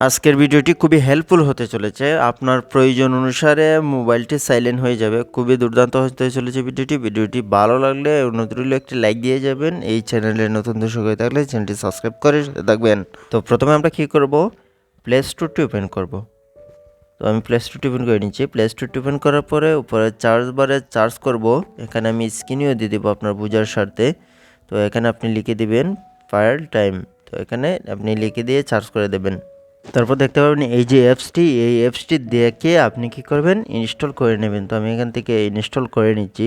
আজকের ভিডিওটি খুবই হেল্পফুল হতে চলেছে। আপনার প্রয়োজন অনুসারে মোবাইলটি সাইলেন্ট হয়ে যাবে। খুবই দুর্দান্ত হতে চলেছে ভিডিওটি ভালো লাগলে অনুরোধ রইল একটি লাইক দিয়ে যাবেন। এই চ্যানেলে নতুন দর্শক হয়ে থাকলে চ্যানেলটি সাবস্ক্রাইব করে থাকবেন। তো প্রথমে আমরা কি করব, প্লে স্টোরটি ওপেন করব। তো আমি প্লে স্টোরটি ওপেন করে নিচ্ছি। প্লে স্টোরটি ওপেন করার পরে উপরে চার্জ বারে চার্জ করব। এখানে আমি স্ক্রিনেও দিয়ে দেবো আপনার বোঝার স্বার্থে। তো এখানে আপনি লিখে দিবেন ফায়ার টাইম। তো এখানে আপনি লিখে দিয়ে চার্জ করে দেবেন। তারপর দেখতে পাবেন এই যে এই অ্যাপসটি দেখে আপনি কি করবেন, ইনস্টল করে নেবেন। তো আমি এখান থেকে ইনস্টল করে নিচ্ছি।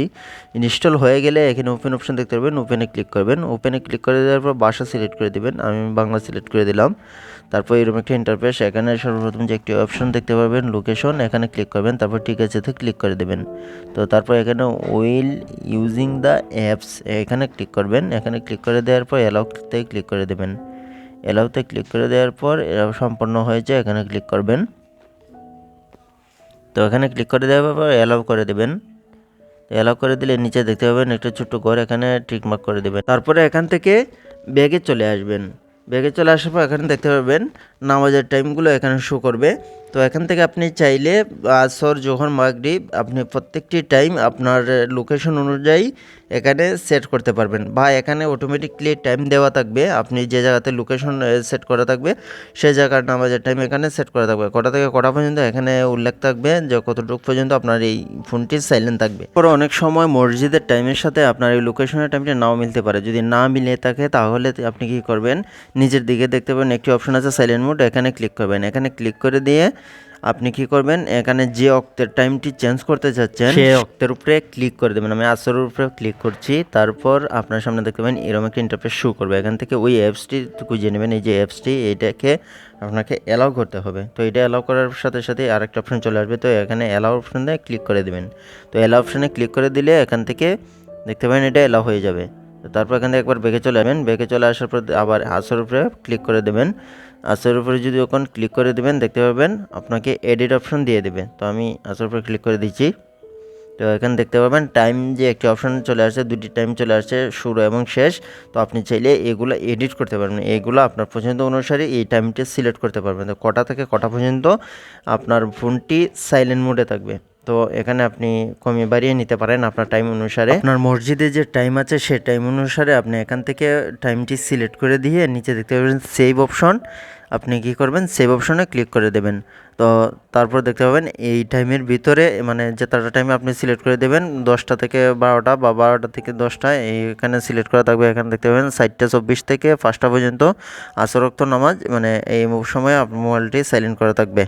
ইনস্টল হয়ে গেলে এখানে ওপেন অপশন দেখতে পাবেন, ওপেনে ক্লিক করবেন। ওপেনে ক্লিক করে দেওয়ার পর ভাষা সিলেক্ট করে দেবেন। আমি বাংলা সিলেক্ট করে দিলাম। তারপর এরকম একটা ইন্টারফেস, এখানে সর্বপ্রথম যে একটি অপশন দেখতে পাবেন লোকেশন, এখানে ক্লিক করবেন। তারপর ঠিক আছে তো ক্লিক করে দেবেন। তো তারপর এখানে উইল ইউজিং দ্য অ্যাপস এখানে ক্লিক করবেন। এখানে ক্লিক করে দেওয়ার পর অ্যালাউতে ক্লিক করে দেবেন। অ্যালাউতে ক্লিক করে দেওয়ার পর এটা সম্পন্ন হয়েছে, এখানে ক্লিক করবেন। তো এখানে ক্লিক করে দেওয়ার পর অ্যালাউ করে দেবেন। অ্যালাউ করে দিলে নিচে দেখতে পাবেন একটা ছোট্ট ঘর, এখানে টিকমার্ক করে দেবেন। তারপরে এখান থেকে ব্যাগে চলে আসবেন। ব্যাগে চলে আসার পর এখানে দেখতে পাবেন নামাজের টাইমগুলো এখানে শো করবে। তো এখান থেকে আপনি চাইলে আসর, যখন মাগরিব, আপনি প্রত্যেকটি টাইম আপনার লোকেশন অনুযায়ী এখানে সেট করতে পারবেন, বা এখানে অটোমেটিকলি টাইম দেওয়া থাকবে। আপনি যে জায়গাতে লোকেশন সেট করা থাকবে সেই জায়গার নামাজের টাইম এখানে সেট করা থাকবে। কটা থেকে কটা পর্যন্ত এখানে উল্লেখ থাকবে যে কতটুকু পর্যন্ত আপনার এই ফোনটি সাইলেন্ট থাকবে। পরে অনেক সময় মসজিদের টাইমের সাথে আপনার এই লোকেশনের টাইমটা নাও মিলতে পারে। যদি না মিলে থাকে তাহলে আপনি কি করবেন, নিচের দিকে দেখতে পাবেন একটি অপশন আছে সাইলেন্ট মোড, এখানে ক্লিক করবেন। এখানে ক্লিক করে দিয়ে আপনি কি করবেন, এখানে যে অক্তের টাইমটি চেঞ্জ করতে চাচ্ছেন সেই অক্তের উপরে ক্লিক করে দেবেন। আমি আসরের উপরে ক্লিক করছি। তারপর আপনার সামনে দেখতে পাবেন এরকম একটা ইন্টারফেস শো করবে। এখান থেকে ওই অ্যাপসটি খুঁজে নেবেন। এই যে অ্যাপসটি, এইটাকে আপনাকে অ্যালাউ করতে হবে। তো এটা অ্যালাউ করার সাথে সাথে আরেকটা অপশন চলে আসবে। তো এখানে অ্যালাউ অপশনে ক্লিক করে দেবেন। তো অ্যালাউ অপশনে ক্লিক করে দিলে এখান থেকে দেখতে পাবেন এটা অ্যালাউ হয়ে যাবে। তো তারপর এখান থেকে একবার ব্যাকে চলে আসবেন। ব্যাকে চলে আসার পর আবার আসরের উপরে ক্লিক করে দেবেন। আসরের উপরে যদি ওখানে ক্লিক করে দেবেন দেখতে পাবেন আপনাকে এডিট অপশন দিয়ে দেবে। তো আমি আসরের উপরে ক্লিক করে দিচ্ছি। তো এখানে দেখতে পাবেন টাইম যে একটি অপশন চলে আসছে, দুটি টাইম চলে আসছে, শুরু এবং শেষ। তো আপনি চাইলে এগুলো এডিট করতে পারবেন। এগুলো আপনার পছন্দ অনুসারে এই টাইমটি সিলেক্ট করতে পারবেন। তো কটা থেকে কটা পর্যন্ত আপনার ফোনটি সাইলেন্ট মোডে থাকবে। তো এখানে আপনি কমিয়ে বাড়িয়ে নিতে পারেন আপনার টাইম অনুসারে। আপনার মসজিদে যে টাইম আছে সেই টাইম অনুসারে আপনি এখান থেকে টাইমটি সিলেক্ট করে দিয়ে নিচে দেখতে পাবেন সেভ অপশন, আপনি কি করবেন, সেভ অপশনে ক্লিক করে দেবেন। তো তারপর দেখতে পাবেন এই টাইমের ভিতরে, মানে যে তারটা টাইমে আপনি সিলেক্ট করে দেবেন 10টা থেকে 12টা বা 12টা থেকে 10টা, এইখানে সিলেক্ট করা থাকবে। এখানে দেখতে পাবেন 4টা 24 থেকে 5টা পর্যন্ত আসর ওয়াক্ত নামাজ, মানে এই সময় আপনার মোবাইলটি সাইলেন্ট করা থাকবে।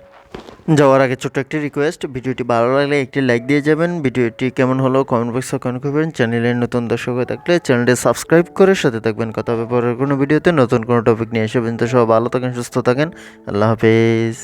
যাওয়ার আগে ছোট্ট একটি রিকোয়েস্ট, ভিডিওটি ভালো লাগলে একটি লাইক দিয়ে যাবেন। ভিডিওটি কেমন হলো কমেন্ট বক্সে কমেন্ট করবেন। চ্যানেলের নতুন দর্শক হয়ে থাকলে চ্যানেলটি সাবস্ক্রাইব করে সাথে থাকবেন। কথা হবে পরের কোনো ভিডিওতে নতুন কোনো টপিক নিয়ে এসে। কিন্তু সব ভালো থাকেন, সুস্থ থাকেন। আল্লাহ হাফেজ।